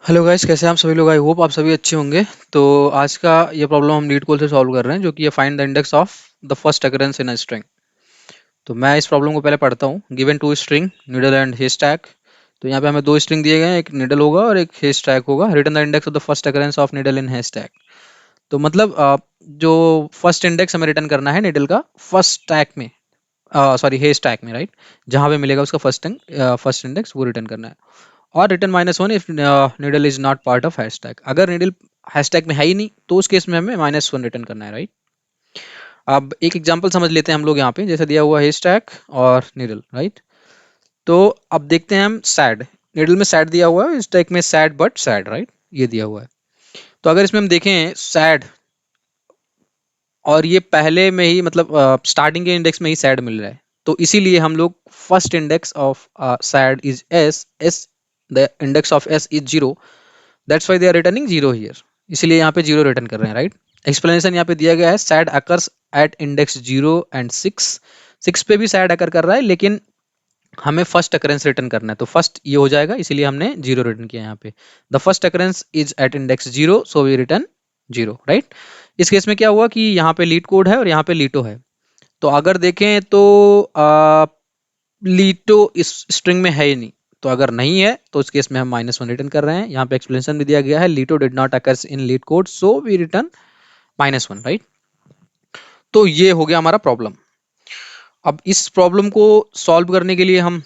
Hello guys, कैसे हैं आप सभी लोग। आई होप आप सभी अच्छे होंगे। तो आज का ये प्रॉब्लम हम लीड कोड से सॉल्व कर रहे हैं, जो कि है find the index of the first occurrence in a string. तो मैं इस प्रॉब्लम को पहले पढ़ता हूँ। Given two string needle and haystack. तो यहाँ पे हमें दो स्ट्रिंग दिए गए हैं, एक नीडल होगा और एक हेस्टैक होगा। Return the index of the first occurrence of needle in haystack. तो मतलब जो फर्स्ट इंडेक्स हमें रिटर्न करना है नीडल का फर्स्ट स्टैक में, सॉरी हेस्टैक में, राइट। जहाँ पे मिलेगा उसका फर्स्ट इंडेक्स वो रिटर्न करना है। और return -1 if needle is not part of hashtag. अगर नीडल हैशटैग में है ही नहीं तो उस केस में हमें -1 रिटर्न करना है, राइट। अब एक एग्जांपल समझ लेते हैं हम लोग यहाँ पे, जैसे दिया हुआ हैशटैग और नीडल, राइट। तो अब देखते हैं हम सैड। नीडल में सैड दिया हुआ है, हैशटैग में सैड बट सैड, राइट। ये दिया हुआ है। तो अगर इसमें हम देखें सैड, और ये पहले में ही मतलब स्टार्टिंग के इंडेक्स में ही सैड मिल रहा है, तो इसीलिए हम लोग first index of sad is s the index of s is 0। That's why they are returning 0 here. इसलिए यहाँ पे 0 रिटर्न कर रहे हैं, राइट। एक्सप्लेनेशन यहाँ पे दिया गया है, sad occurs at index 0 and 6। 6 पे भी सैड अकर कर रहा है, लेकिन हमें फर्स्ट अकरेंस रिटर्न करना है, तो फर्स्ट ये हो जाएगा, इसीलिए हमने 0 रिटर्न किया यहाँ पे। The first occurrence is at index 0, so we return 0, right. इस केस में क्या हुआ कि यहाँ पे लीड कोड है और यहाँ पे लीटो है। तो अगर देखें तो लीटो इस स्ट्रिंग में है ही नहीं। तो अगर नहीं है तो उस केस में हम -1 रिटर्न कर रहे हैं। यहाँ पे एक्सप्लेनेशन भी दिया गया है, leeto did not occurs in leetcode, so we return -1, right. तो ये हो गया हमारा प्रॉब्लम। अब इस प्रॉब्लम को सॉल्व करने के लिए हम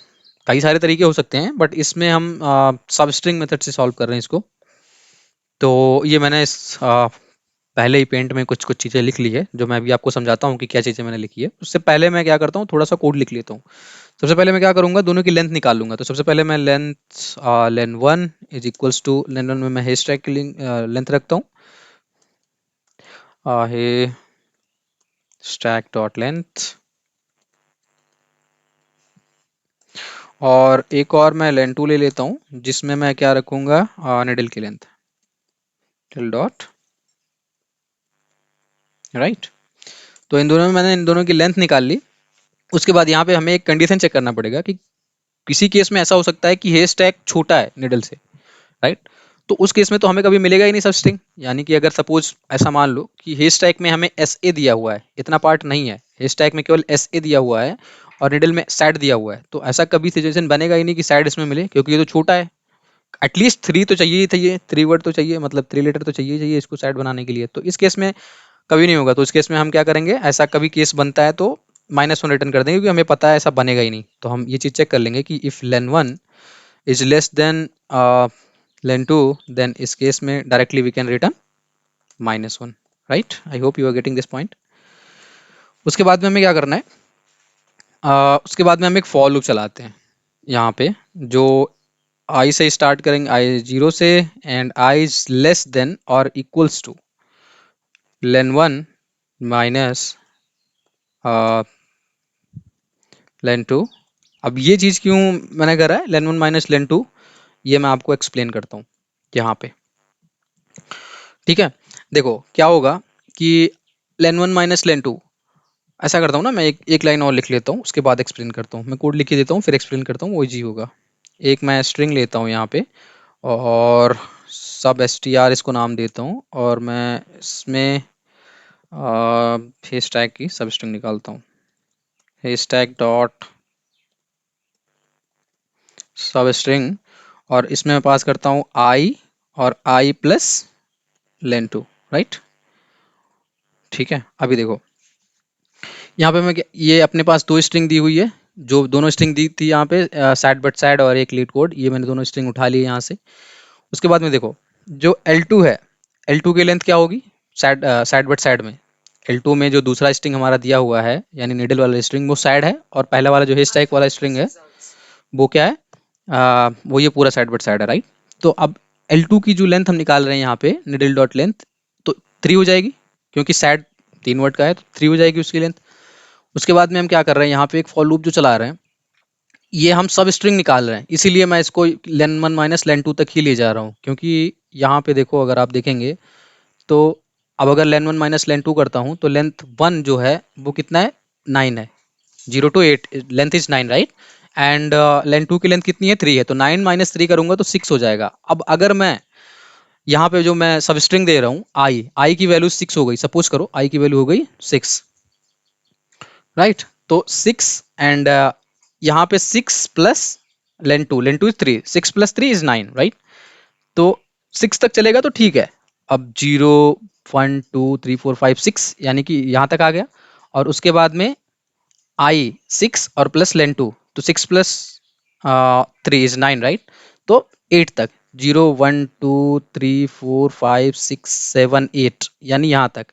कई सारे तरीके हो सकते हैं, बट इसमें हम सब स्ट्रिंग मेथड से सॉल्व कर रहे हैं इसको। तो ये मैंने पहले ही पेंट में कुछ कुछ चीज़ें लिख ली है, जो मैं अभी आपको समझाता हूँ कि क्या चीज़ें मैंने लिखी है। उससे पहले मैं क्या करता हूँ, थोड़ा सा कोड लिख लेता हूँ। सबसे पहले मैं क्या करूंगा, दोनों की लेंथ निकाल लूंगा। तो सबसे पहले मैं length 1 is equals to length 1 में मैं हेस्टैग की लेंथ रखता हूँ, हे स्टैक डॉट लेंथ। और एक और मैं लेंथ 2 ले लेता हूँ, जिसमें मैं क्या रखूंगा, निडल की लेंथ, टिल डॉट, राइट। तो इन दोनों में मैंने इन दोनों की लेंथ निकाल ली। उसके बाद यहाँ पे हमें एक कंडीशन चेक करना पड़ेगा कि किसी केस में ऐसा हो सकता है कि हेस्टैग छोटा है निडल से, राइट। तो उस केस में तो हमें कभी मिलेगा ही नहीं सब स्ट्रिंग। यानी कि अगर सपोज ऐसा मान लो कि हे स्टैक में हमें एस ए दिया हुआ है, इतना पार्ट नहीं है, हे स्टैक में केवल एस ए दिया हुआ है और निडल में सैड दिया हुआ है, तो ऐसा कभी सिचुएशन बनेगा ही नहीं कि सैड इसमें मिले, क्योंकि ये तो छोटा है। एटलीस्ट 3 तो चाहिए ही चाहिए, 3 वर्ड तो चाहिए, मतलब 3 लेटर तो चाहिए ही चाहिए इसको सैड बनाने के लिए। तो इस केस में कभी नहीं होगा। तो इस केस में हम क्या करेंगे, ऐसा कभी केस बनता है तो -1 रिटर्न कर देंगे, क्योंकि हमें पता है ऐसा बनेगा ही नहीं। तो हम ये चीज़ चेक कर लेंगे कि if len1 is less than len2, then इस केस में directly we can return -1, right. I hope you are getting this point. उसके बाद में हमें क्या करना है, उसके बाद में हम एक फॉर लूप चलाते हैं यहाँ पे, जो आई से स्टार्ट करेंगे, आई 0 से, and I is less than और equals to len1 minus len2। अब ये चीज़ क्यों मैंने करा है len1 माइनस len2, ये मैं आपको एक्सप्लेन करता हूँ यहाँ पे, ठीक है। देखो क्या होगा कि len1 माइनस len2, ऐसा करता हूँ ना, मैं एक लाइन और लिख लेता हूँ, उसके बाद एक्सप्लेन करता हूँ। मैं कोड लिख के देता हूँ फिर एक्सप्लेन करता हूँ, वो इजी होगा। एक मैं स्ट्रिंग लेता हूँ यहाँ पे, और सब str इसको नाम देता हूँ, और मैं इसमें हैशटैग की सब स्ट्रिंग निकालता हूँ, हैशटैग डॉट सब स्ट्रिंग। और इसमें मैं पास करता हूँ आई, और आई प्लस len2, राइट। ठीक है, अभी देखो यहाँ पे मैं ये अपने पास दो स्ट्रिंग दी हुई है, जो दोनों स्ट्रिंग दी थी यहाँ पे, सैड बट सैड और एक लीड कोड, ये मैंने दोनों स्ट्रिंग उठा ली यहाँ से। उसके बाद में देखो जो L2 है, L2 की लेंथ क्या होगी, सैड बट सैड में, L2 में जो दूसरा स्ट्रिंग हमारा दिया हुआ है यानी निडल वाला स्ट्रिंग, वो सैड है, और पहला वाला जो है स्टैक वाला स्ट्रिंग है वो क्या है, वो ये पूरा सैड बट सैड है, राइट। तो अब L2 की जो लेंथ हम निकाल रहे हैं यहाँ पे, निडल डॉट लेंथ, तो 3 हो जाएगी, क्योंकि सैड 3 वर्ड का है, तो 3 हो जाएगी उसकी लेंथ। उसके बाद में हम क्या कर रहे हैं, यहाँ पे एक फॉर लूप जो चला रहे हैं, ये हम सब स्ट्रिंग निकाल रहे हैं, इसीलिए मैं इसको len1 माइनस len2 तक ही ले जा रहा हूँ, क्योंकि यहाँ पे देखो अगर आप देखेंगे तो अब अगर len1 माइनस len2 करता हूँ तो लेंथ 1 जो है वो कितना है, 9 है, 0 to 8 length is 9, right. And len 2 की लेंथ कितनी है 3 है, तो 9 माइनस 3 करूंगा तो 6 हो जाएगा। अब अगर मैं यहाँ पे जो मैं सब स्ट्रिंग दे रहा हूँ आई की वैल्यू 6 हो गई, सपोज करो आई की वैल्यू हो गई 6, राइट। तो 6 एंड यहाँ पे 6 plus lane two is 3, 6 plus 3 is 9, right. तो 6 तक चलेगा तो ठीक है। अब 0 1 2 3 4 5 6 यानी कि यहाँ तक आ गया, और उसके बाद में आई 6 और प्लस लेन 2, तो 6 प्लस 3 इज 9, राइट। तो 8 तक 0 1 2 3 4 5 6 7 8 यानी यहाँ तक।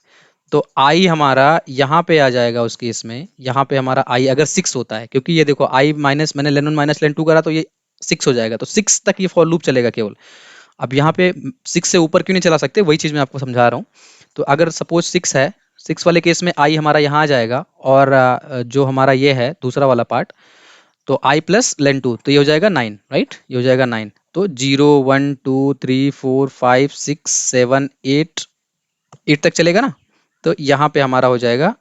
तो आई हमारा यहाँ पे आ जाएगा उस केस में, यहाँ पे हमारा आई अगर 6 होता है, क्योंकि ये देखो आई माइनस मैंने लेन 1 माइनस लेन 2 करा तो ये 6 हो जाएगा, तो 6 तक ये फॉर लूप चलेगा केवल। अब यहाँ पे 6 से ऊपर क्यों नहीं चला सकते, वही चीज़ मैं आपको समझा रहा हूँ। तो अगर सपोज 6 है, 6 वाले केस में आई हमारा यहाँ आ जाएगा, और जो हमारा ये है दूसरा वाला पार्ट, तो आई प्लस लेन 2, तो ये हो जाएगा 9, राइट, ये हो जाएगा 9। तो 0 1 2 3 4 5 6 7 8 तक चलेगा ना। तो यहाँ पे हमारा हो जाएगा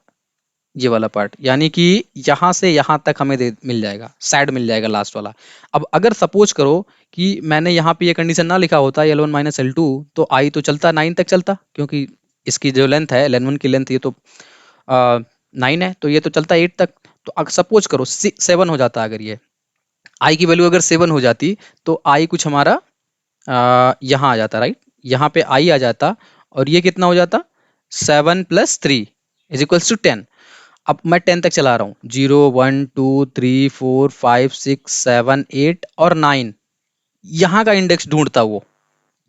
ये वाला पार्ट, यानी कि यहाँ से यहाँ तक हमें दे मिल जाएगा, सैड मिल जाएगा लास्ट वाला। अब अगर सपोज करो कि मैंने यहाँ पे ये कंडीशन ना लिखा होता L1 माइनस L2, तो आई तो चलता 9 तक चलता, क्योंकि इसकी जो लेंथ है L1 की लेंथ ये तो 9 है, तो ये तो चलता 8 तक। तो अगर सपोज करो 7 हो जाता, अगर ये आई की वैल्यू अगर 7 हो जाती, तो आई कुछ हमारा यहाँ आ जाता, राइट, यहाँ पे आई आ जाता, और ये कितना हो जाता 7 प्लस 3 इज इक्वल्स टू 10। अब मैं 10 तक चला रहा हूँ, 0 1 2 3 4 5 6 7 8 और 9, यहाँ का इंडेक्स ढूंढता वो,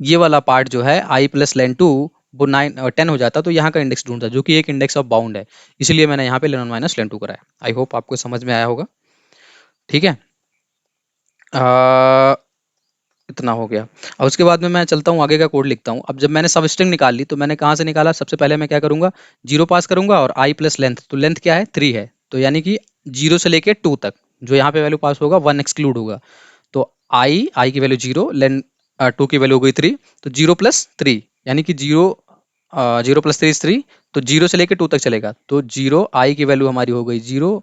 ये वाला पार्ट जो है आई प्लस लेन 2 वो 9 10 हो जाता, तो यहाँ का इंडेक्स ढूंढता, जो कि एक इंडेक्स ऑफ बाउंड है, इसलिए मैंने यहाँ पे लेन 1 माइनस लेन 2 कराया। आई होप आपको समझ में आया होगा, ठीक है। इतना हो गया। और उसके बाद में मैं चलता हूँ आगे का कोड लिखता हूँ। अब जब मैंने सब स्ट्रिंग निकाल ली, तो मैंने कहाँ से निकाला, सबसे पहले मैं क्या करूँगा, 0 पास करूँगा और आई प्लस लेंथ, तो लेंथ क्या है 3 है, तो यानी कि 0 से लेके 2 तक जो यहाँ पे वैल्यू पास होगा 1 एक्सक्लूड होगा। तो आई की वैल्यू 0, लेन 2 की वैल्यू हो गई 3, तो 0 प्लस 3 यानी कि 0 प्लस 3 इज 3, तो 0 से लेके 2 तक चलेगा, तो 0 आई की वैल्यू हमारी हो गई 0,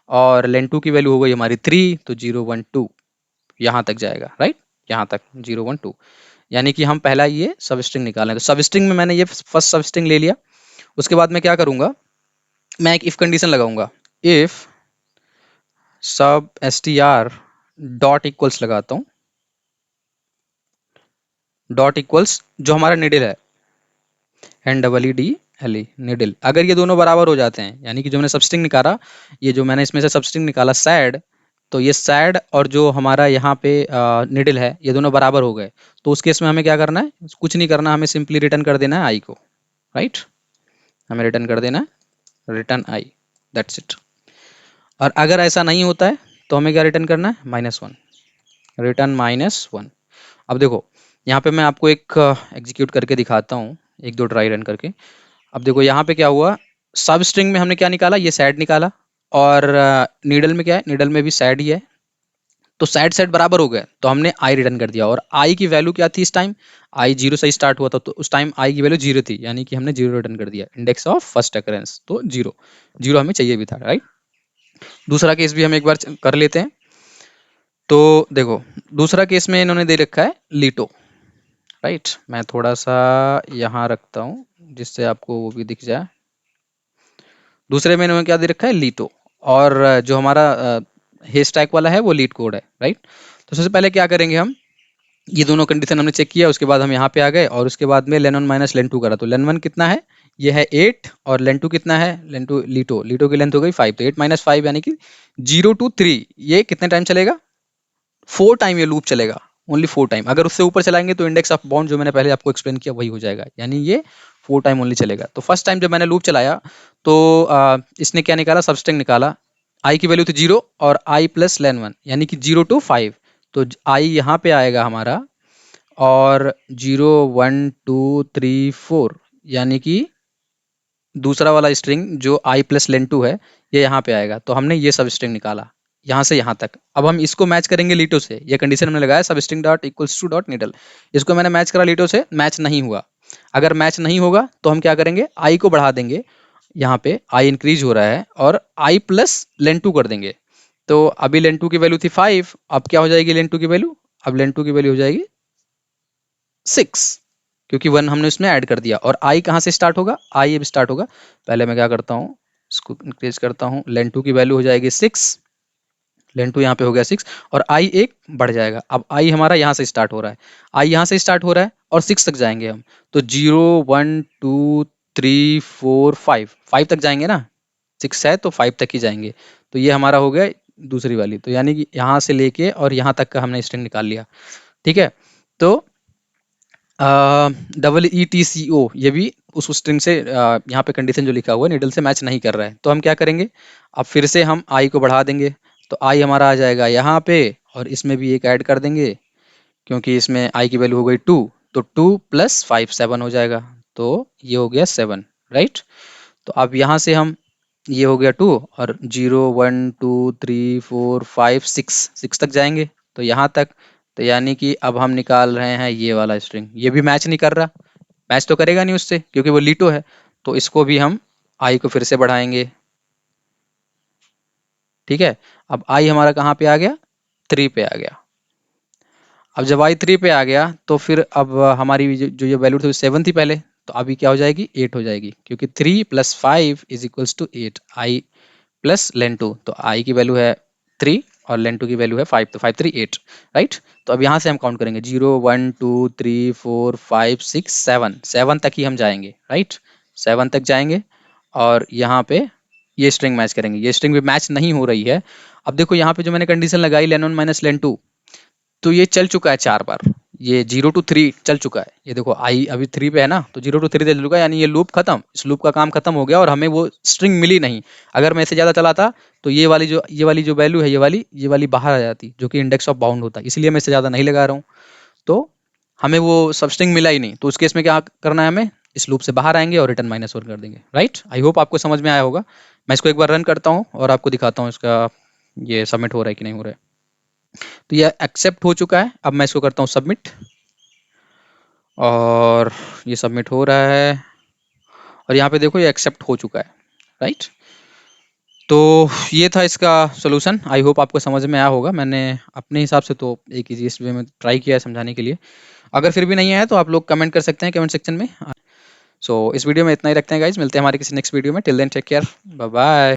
और लेन 2 की वैल्यू हो गई हमारी 3, तो 0 1 2 यहाँ तक जाएगा, राइट, यहाँ तक 0 1 2, यानी कि हम पहला ये सब स्ट्रिंग निकालें। तो सब स्ट्रिंग में मैंने ये फर्स्ट सब स्ट्रिंग ले लिया। उसके बाद मैं क्या करूंगा, मैं एक इफ कंडीशन लगाऊंगा, इफ सब str डॉट इक्वल्स लगाता हूँ, डॉट इक्वल्स जो हमारा निडल है NEEDLE निडल, अगर ये दोनों बराबर हो जाते हैं, यानी कि जो मैंने सब स्ट्रिंग निकाला, ये जो मैंने इसमें से सब स्ट्रिंग निकाला सैड, तो ये सैड और जो हमारा यहाँ पे निडल है ये दोनों बराबर हो गए, तो उस केस में हमें क्या करना है, कुछ नहीं करना, हमें सिंपली रिटर्न कर देना है आई को, राइट, हमें रिटर्न कर देना है रिटर्न आई, दैट्स इट। और अगर ऐसा नहीं होता है तो हमें क्या रिटर्न करना है, -1, रिटर्न -1। अब देखो यहाँ पे मैं आपको एक एग्जीक्यूट करके दिखाता हूँ, एक दो ट्राई रन करके। अब देखो यहाँ पे क्या हुआ, सब स्ट्रिंग में हमने क्या निकाला, ये सैड निकाला, और नीडल में क्या है, नीडल में भी सैड ही है, तो सैड सैड बराबर हो गए, तो हमने आई रिटर्न कर दिया। और आई की वैल्यू क्या थी इस टाइम, आई 0 से स्टार्ट हुआ था, तो उस टाइम आई की वैल्यू 0 थी, यानी कि हमने 0 रिटर्न कर दिया, इंडेक्स ऑफ फर्स्ट अकरेंस, तो 0 0 हमें चाहिए भी था, राइट। दूसरा केस भी हम एक बार कर लेते हैं। तो देखो दूसरा केस में इन्होंने दे रखा है लीटो, राइट, मैं थोड़ा सा यहाँ रखता हूँ जिससे आपको वो भी दिख जाए। दूसरे में इन्होंने क्या दे रखा है, लीटो, और जो हमारा हे स्टैक वाला है वो लीड कोड है, राइट। तो सबसे पहले क्या करेंगे, हम ये दोनों कंडीशन हमने चेक किया, उसके बाद हम यहाँ पे आ गए, और उसके बाद में लेन 1 माइनस लेन 2 करा, तो लेन 1 कितना है, ये है 8, और लेन 2 कितना है, लेन 2 लीटो की लेंथ हो गई 5, तो 8 माइनस 5 यानी कि 0 to 3, ये कितने टाइम चलेगा, 4 टाइम ये लूप चलेगा, ओनली 4 टाइम। अगर उससे ऊपर चलाएंगे तो इंडेक्स ऑफ बाउंड जो मैंने पहले आपको एक्सप्लेन किया वही हो जाएगा, यानी ये 4 टाइम ओनली चलेगा। तो फर्स्ट टाइम जब मैंने लूप चलाया तो इसने क्या निकाला, सबस्ट्रिंग निकाला, आई की वैल्यू थी 0 और आई प्लस लेन 1 यानी कि 0 to 5, तो आई यहाँ पे आएगा हमारा, और 0 1 2 3 4 यानी कि दूसरा वाला स्ट्रिंग जो आई प्लस लेन 2 है ये यहाँ पे आएगा, तो हमने ये सब स्ट्रिंग निकाला यहाँ से यहाँ तक। अब हम इसको मैच करेंगे लीटो से, ये कंडीशन हमने लगाया सब string dot equals to dot needle, इसको मैंने मैच करा लीटो से, मैच नहीं हुआ। अगर मैच नहीं होगा तो हम क्या करेंगे, आई को बढ़ा देंगे, यहाँ पे आई इंक्रीज हो रहा है, और आई प्लस लेन 2 कर देंगे, तो अभी लेन टू की वैल्यू थी 5, अब क्या हो जाएगी लेन टू की वैल्यू? अब लेन टू की वैल्यू हो जाएगी 6, क्योंकि 1 हमने उसमें ऐड कर दिया। और आई कहाँ से स्टार्ट होगा? आई अब स्टार्ट होगा, पहले मैं क्या करता हूँ, इसको इंक्रीज करता हूँ, लेन टू की वैल्यू हो जाएगी 6, लेन टू यहाँ पे हो गया 6, और आई एक बढ़ जाएगा। अब आई हमारा यहाँ से स्टार्ट हो रहा है, आई यहाँ से स्टार्ट हो रहा है और 6 तक जाएंगे हम, तो 0 1 2 3 4 5, 5 तक जाएंगे ना, 6 है तो 5 तक ही जाएंगे। तो ये हमारा हो गया दूसरी वाली, तो यानी कि यहाँ से लेके और यहाँ तक का हमने स्ट्रिंग निकाल लिया। ठीक है, तो EETCO ये भी उस स्ट्रिंग से यहाँ पे कंडीशन जो लिखा हुआ है निडल से मैच नहीं कर रहा है, तो हम क्या करेंगे, अब फिर से हम आई को बढ़ा देंगे, तो आई हमारा आ जाएगा यहाँ पे, और इसमें भी एक ऐड कर देंगे, क्योंकि इसमें आई की वैल्यू हो गई 2, तो 2 + 5 7 हो जाएगा, तो ये हो गया 7, राइट। तो अब यहाँ से हम, ये हो गया 2, और 0 1 2 3 4 5 6 तक जाएंगे, तो यहाँ तक, तो यानी कि अब हम निकाल रहे हैं ये वाला स्ट्रिंग, ये भी मैच नहीं कर रहा, मैच तो करेगा नहीं उससे क्योंकि वो लीटो है, तो इसको भी हम आई को फिर से बढ़ाएंगे। ठीक है, अब आई हमारा कहाँ पे आ गया? 3 पे आ गया। अब जब आई 3 पे आ गया तो फिर अब हमारी जो ये वैल्यू थी 7 थी पहले, तो अभी क्या हो जाएगी? 8 हो जाएगी, क्योंकि 3 + 5 = 8, आई प्लस लेन टू, तो आई की वैल्यू है 3 और लेन टू की वैल्यू है 5, तो 5 3 8, राइट। तो अब यहाँ से हम काउंट करेंगे 0 1 2 3 4 5 6 7, 7 तक ही हम जाएंगे, राइट, 7 तक जाएंगे, और यहाँ पे ये स्ट्रिंग मैच करेंगे, ये स्ट्रिंग भी मैच नहीं हो रही है। अब देखो यहाँ पे जो मैंने कंडीशन लगाई लेन वन माइनस लेन टू, तो ये चल चुका है 4 बार, ये 0 to 3 चल चुका है, ये देखो आई अभी 3 पे है ना, तो 0 to 3 चल चुका है, यानी ये लूप खत्म, इस लूप का काम खत्म हो गया और हमें वो स्ट्रिंग मिली नहीं। अगर मैं इससे ज़्यादा चलाता तो ये वाली जो वैल्यू है, ये वाली बाहर आ जाती, जो कि इंडेक्स ऑफ बाउंड होता है, इसलिए मैं इससे ज़्यादा नहीं लगा रहा हूँ। तो हमें वो सब स्ट्रिंग मिला ही नहीं, तो उस केस में क्या करना है हमें, इस लूप से बाहर आएंगे और रिटर्न -1 कर देंगे, राइट। आई होप आपको समझ में आया होगा। मैं इसको एक बार रन करता हूँ और आपको दिखाता हूँ इसका ये सबमिट हो रहा है कि नहीं हो रहा है। तो ये एक्सेप्ट हो चुका है, अब मैं इसको करता हूँ सबमिट, और ये सबमिट हो रहा है, और यहाँ पे देखो ये एक्सेप्ट हो चुका है, राइट। तो ये था इसका सॉल्यूशन, आई होप आपको समझ में आया होगा। मैंने अपने हिसाब से तो एक इजीएस्ट वे में ट्राई किया है समझाने के लिए, अगर फिर भी नहीं आया तो आप लोग कमेंट कर सकते हैं कमेंट सेक्शन में। सो इस वीडियो में इतना ही रखते हैं गाइज, मिलते हैं हमारे किसी नेक्स्ट वीडियो में, till then take care, bye bye.